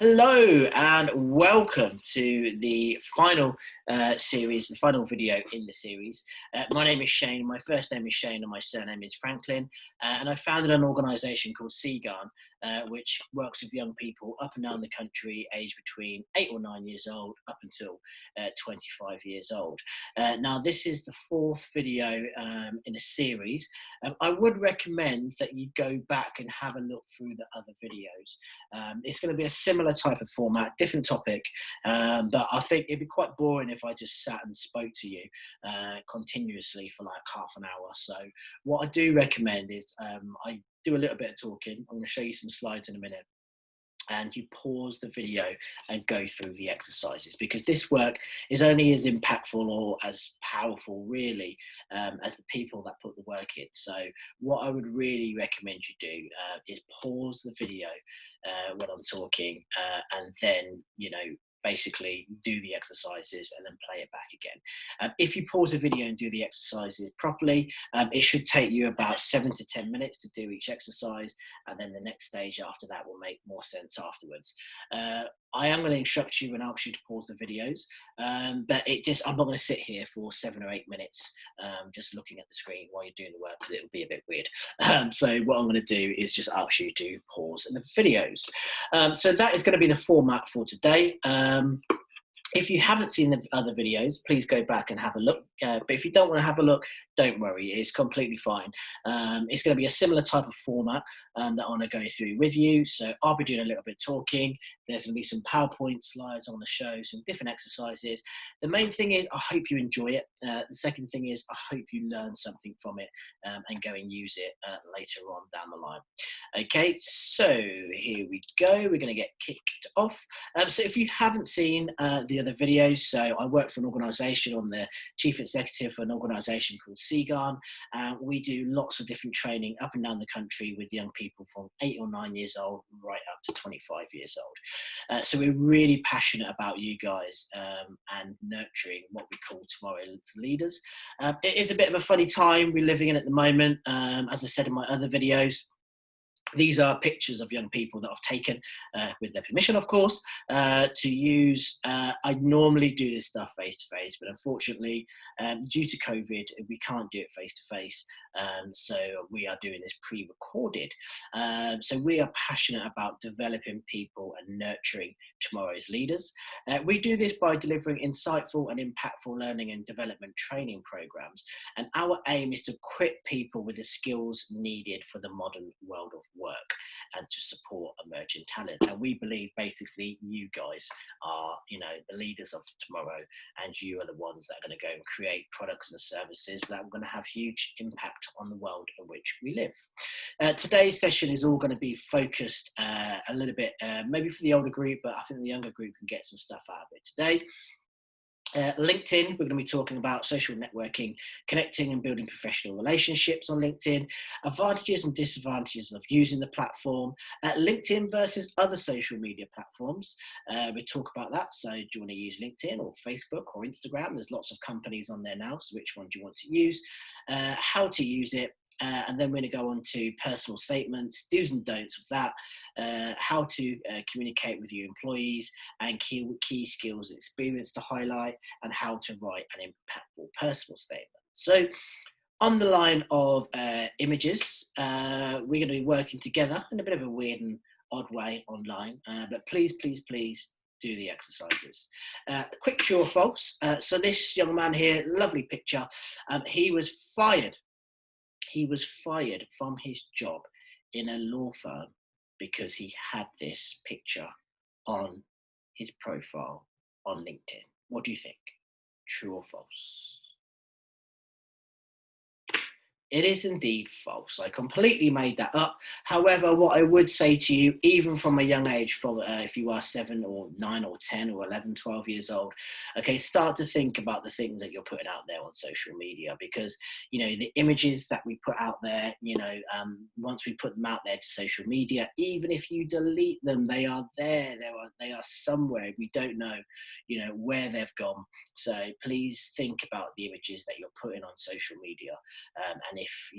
Hello and welcome to the final series, the final video in the series. My name is Shane, my first name is Shane and my surname is Franklin, and I founded an organisation called Seagarn, which works with young people up and down the country aged between 8 or 9 years old up until 25 years old. Now this is the fourth video in a series. I would recommend that you go back and have a look through the other videos. It's going to be a similar type of format, different topic, but I think it'd be quite boring if I just sat and spoke to you continuously for like half an hour. So what I do recommend is I do a little bit of talking. I'm going to show you some slides in a minute, and you pause the video and go through the exercises, because this work is only as impactful or as powerful really as the people that put the work in. So what I would really recommend you do is pause the video when I'm talking and then, basically do the exercises and then play it back again. If you pause the video and do the exercises properly, it should take you about 7 to 10 minutes to do each exercise, and then the next stage after that will make more sense afterwards. I am going to instruct you and ask you to pause the videos, but I'm not going to sit here for 7 or 8 minutes just looking at the screen while you're doing the work, because it'll be a bit weird. So what I'm going to do is just ask you to pause the videos. So that is going to be the format for today. If you haven't seen the other videos, please go back and have a look. But if you don't want to have a look, don't worry, it's completely fine. It's going to be a similar type of format that I want to go through with you. So I'll be doing a little bit of talking. There's going to be some PowerPoint slides I want to show, some different exercises. The main thing is I hope you enjoy it. The second thing is I hope you learn something from it and go and use it later on down the line. Okay, so here we go. We're going to get kicked off. So if you haven't seen the other videos, so I work for an organisation. I'm the chief executive for an organisation called Seagarn. We do lots of different training up and down the country with young people from 8 or 9 years old right up to 25 years old. So we're really passionate about you guys and nurturing what we call tomorrow's leaders. It is a bit of a funny time we're living in at the moment. As I said in my other videos, these are pictures of young people that I've taken, with their permission, of course, to use. I normally do this stuff face-to-face, but unfortunately, due to COVID, we can't do it face-to-face. So we are doing this pre-recorded. So we are passionate about developing people and nurturing tomorrow's leaders. We do this by delivering insightful and impactful learning and development training programs. And our aim is to equip people with the skills needed for the modern world of work and to support emerging talent. And we believe basically you guys are, the leaders of tomorrow, and you are the ones that are going to go and create products and services that are going to have huge impact on the world in which we live. Today's session is all going to be focused a little bit, maybe for the older group, but I think the younger group can get some stuff out of it today. LinkedIn, we're going to be talking about social networking, connecting and building professional relationships on LinkedIn, advantages and disadvantages of using the platform, LinkedIn versus other social media platforms. We talk about that. So do you want to use LinkedIn or Facebook or Instagram? There's lots of companies on there now. So which one do you want to use? How to use it. And then we're going to go on to personal statements, do's and don'ts of that, how to communicate with your employees, and key skills and experience to highlight, and how to write an impactful personal statement. So on the line of images, we're going to be working together in a bit of a weird and odd way online, but please do the exercises. Quick true or false. So this young man here, lovely picture, he was fired from his job in a law firm because he had this picture on his profile on LinkedIn. What do you think? True or false? It is indeed false. I completely made that up. However, what I would say to you, even from a young age, if you are 7 or 9 or 10 or 11, 12 years old, okay, start to think about the things that you're putting out there on social media, because, the images that we put out there, once we put them out there to social media, even if you delete them, they are there. They are somewhere. We don't know, where they've gone. So please think about the images that you're putting on social media. And if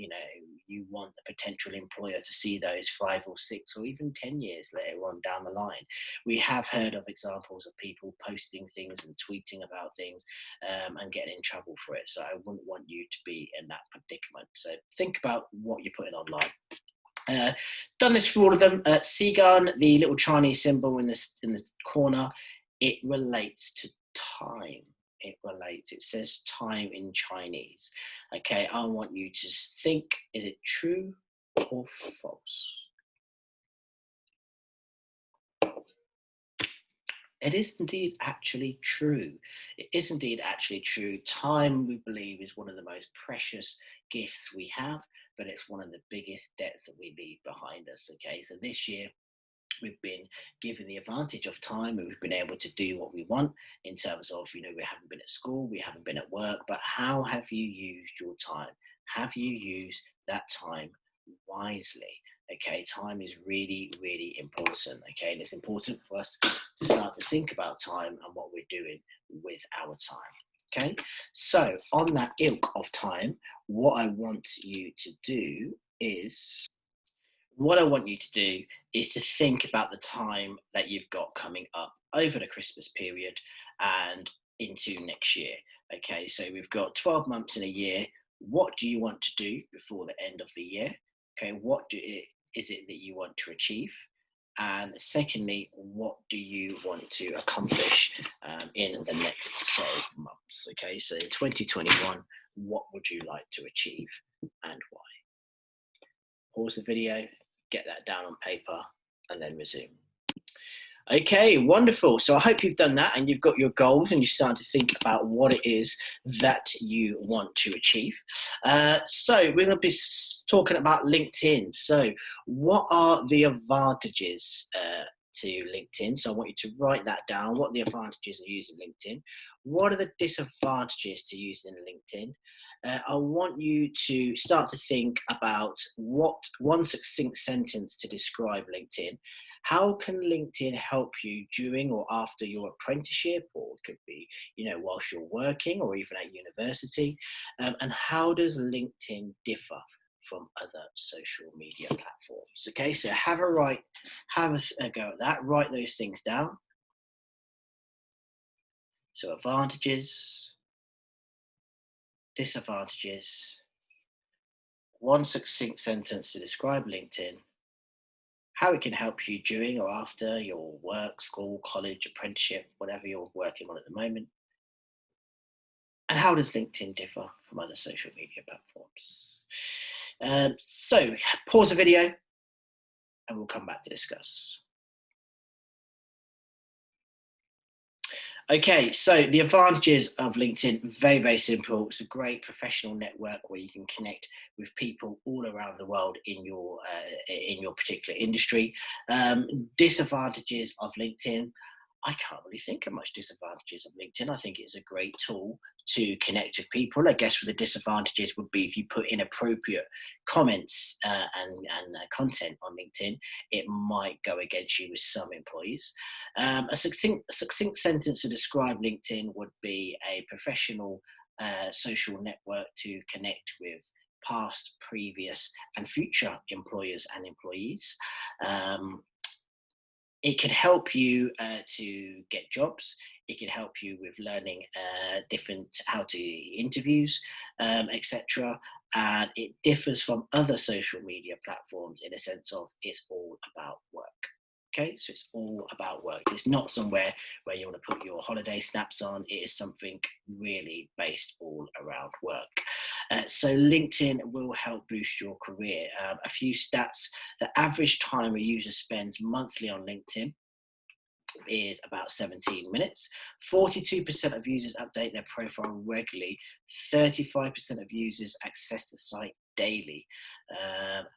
you want the potential employer to see those 5 or 6 or even 10 years later on down the line. We have heard of examples of people posting things and tweeting about things and getting in trouble for it. So I wouldn't want you to be in that predicament. So think about what you're putting online. Done this for all of them. Sigan, the little Chinese symbol in the corner, it relates to time. It says time in Chinese. Okay, I want you to think, is it true or false? It is indeed actually true. It is indeed actually true. Time, we believe, is one of the most precious gifts we have, but it's one of the biggest debts that we leave behind us. Okay, so this year we've been given the advantage of time, and we've been able to do what we want in terms of, we haven't been at school, we haven't been at work, but how have you used your time? Have you used that time wisely? Okay, time is really, really important. Okay, and it's important for us to start to think about time and what we're doing with our time. Okay, so on that ilk of time, what I want you to do is to think about the time that you've got coming up over the Christmas period and into next year. Okay, so we've got 12 months in a year. What do you want to do before the end of the year? Okay, is it that you want to achieve? And secondly, what do you want to accomplish in the next 12 months? Okay, so in 2021, what would you like to achieve and why? Pause the video, get that down on paper, and then resume. Okay, wonderful. So I hope you've done that and you've got your goals and you're starting to think about what it is that you want to achieve. So we're going to be talking about LinkedIn. So what are the advantages to LinkedIn? So I want you to write that down. What are the advantages of using LinkedIn? What are the disadvantages to using LinkedIn? I want you to start to think about what one succinct sentence to describe LinkedIn. How can LinkedIn help you during or after your apprenticeship, or it could be, whilst you're working or even at university? And how does LinkedIn differ from other social media platforms? Okay, so have a go at that. Write those things down. So advantages, disadvantages, one succinct sentence to describe LinkedIn, how it can help you during or after your work, school, college, apprenticeship, whatever you're working on at the moment. And how does LinkedIn differ from other social media platforms? So pause the video and we'll come back to discuss. Okay, so the advantages of LinkedIn, very, very simple. It's a great professional network where you can connect with people all around the world in your particular industry. Disadvantages of LinkedIn, I can't really think of much disadvantages of LinkedIn. I think it's a great tool to connect with people. I guess with the disadvantages would be if you put inappropriate comments and content on LinkedIn, it might go against you with some employees. A succinct sentence to describe LinkedIn would be a professional social network to connect with past, previous, and future employers and employees. It can help you to get jobs. It can help you with learning how to interviews, etc. And it differs from other social media platforms in a sense of it's all about work. Okay, so it's all about work. It's not somewhere where you want to put your holiday snaps on. It is something really based all around work. So LinkedIn will help boost your career. A few stats: the average time a user spends monthly on LinkedIn is about 17 minutes. 42% of users update their profile regularly. 35% of users access the site daily.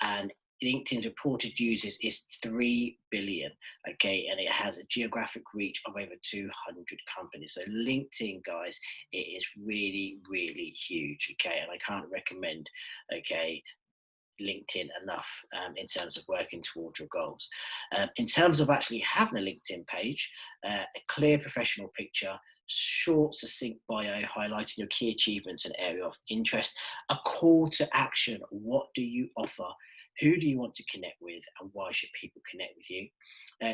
And LinkedIn's reported users is 3 billion, okay, and it has a geographic reach of over 200 companies. So LinkedIn, guys, it is really, really huge, okay, and I can't recommend, okay, LinkedIn enough in terms of working towards your goals. In terms of actually having a LinkedIn page, a clear professional picture, short, succinct bio highlighting your key achievements and area of interest, a call to action. What do you offer? Who do you want to connect with, and why should people connect with you?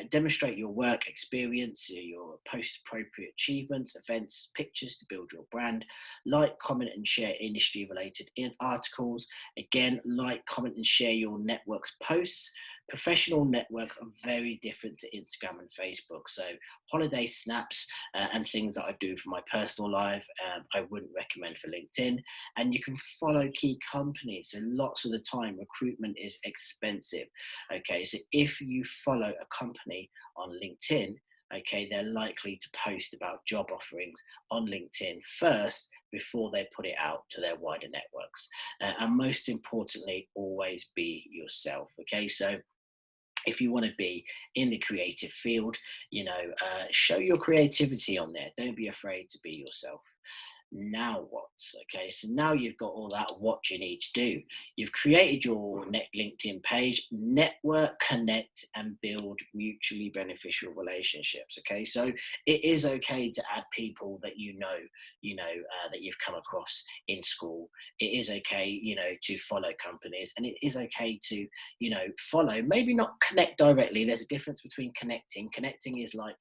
Demonstrate your work experience, your post-appropriate achievements, events, pictures to build your brand. Like, comment, and share industry-related articles. Again, like, comment, and share your network's posts. Professional networks are very different to Instagram and Facebook. So holiday snaps and things that I do for my personal life, I wouldn't recommend for LinkedIn. And you can follow key companies. So lots of the time, recruitment is expensive. Okay, so if you follow a company on LinkedIn, okay, they're likely to post about job offerings on LinkedIn first before they put it out to their wider networks. And most importantly, always be yourself. Okay, so if you want to be in the creative field, show your creativity on there. Don't be afraid to be yourself. Now what? Okay, so now you've got all that, what do you need to do? You've created your LinkedIn page. Network, connect, and build mutually beneficial relationships. Okay, so it is okay to add people that that you've come across in school. It is okay, to follow companies, and it is okay to, follow, maybe not connect directly. There's a difference between connecting. Connecting is like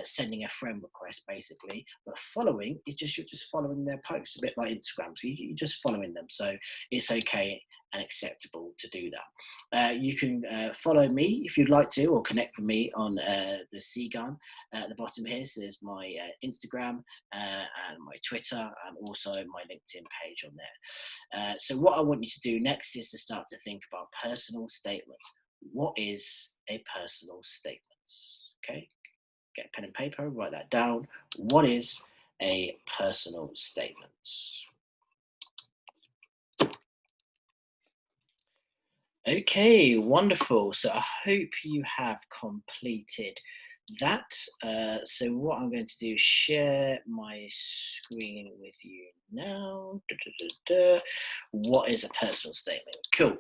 sending a friend request, basically, but following is just, you're just following their posts, a bit like Instagram. So you're just following them. So it's okay and acceptable to do that. You can follow me if you'd like to, or connect with me on the C-Gun at the bottom here. So there's my Instagram and my Twitter, and also my LinkedIn page on there. So what I want you to do next is to start to think about personal statements. What is a personal statement? Okay, get a pen and paper, write that down. What is a personal statement? Okay, wonderful. So I hope you have completed that. So what I'm going to do is share my screen with you now. What is a personal statement? Cool.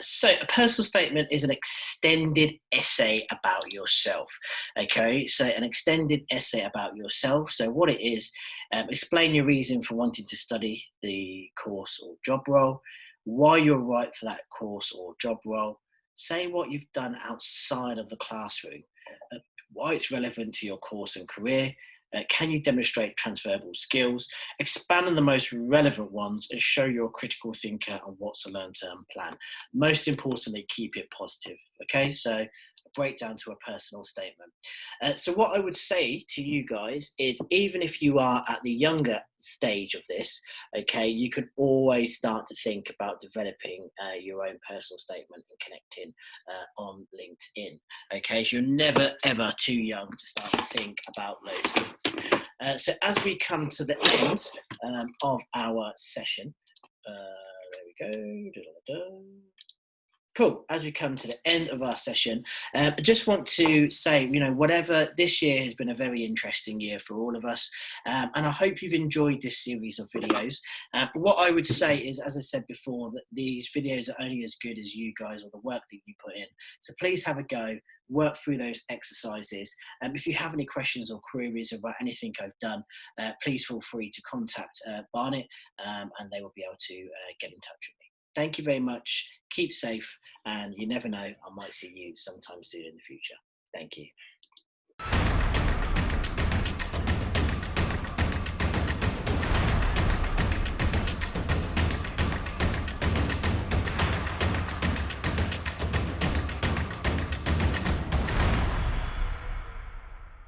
So a personal statement is an extended essay about yourself. Okay, so an extended essay about yourself. So what it is, explain your reason for wanting to study the course or job role, why you're right for that course or job role, say what you've done outside of the classroom, why it's relevant to your course and career, can you demonstrate transferable skills, expand on the most relevant ones, and show you're a critical thinker and what's a long-term plan. Most importantly, keep it positive. Okay, so breakdown to a personal statement. So what I would say to you guys is, even if you are at the younger stage of this, okay, you can always start to think about developing your own personal statement and connecting on LinkedIn. Okay, so you're never ever too young to start to think about those things. So as we come to the end of our session, there we go. Cool. As we come to the end of our session, I just want to say, whatever, this year has been a very interesting year for all of us. And I hope you've enjoyed this series of videos. But what I would say is, as I said before, that these videos are only as good as you guys or the work that you put in. So please have a go, work through those exercises. If you have any questions or queries about anything I've done, please feel free to contact Barnet, and they will be able to get in touch with me. Thank you very much. Keep safe, and you never know, I might see you sometime soon in the future. Thank you.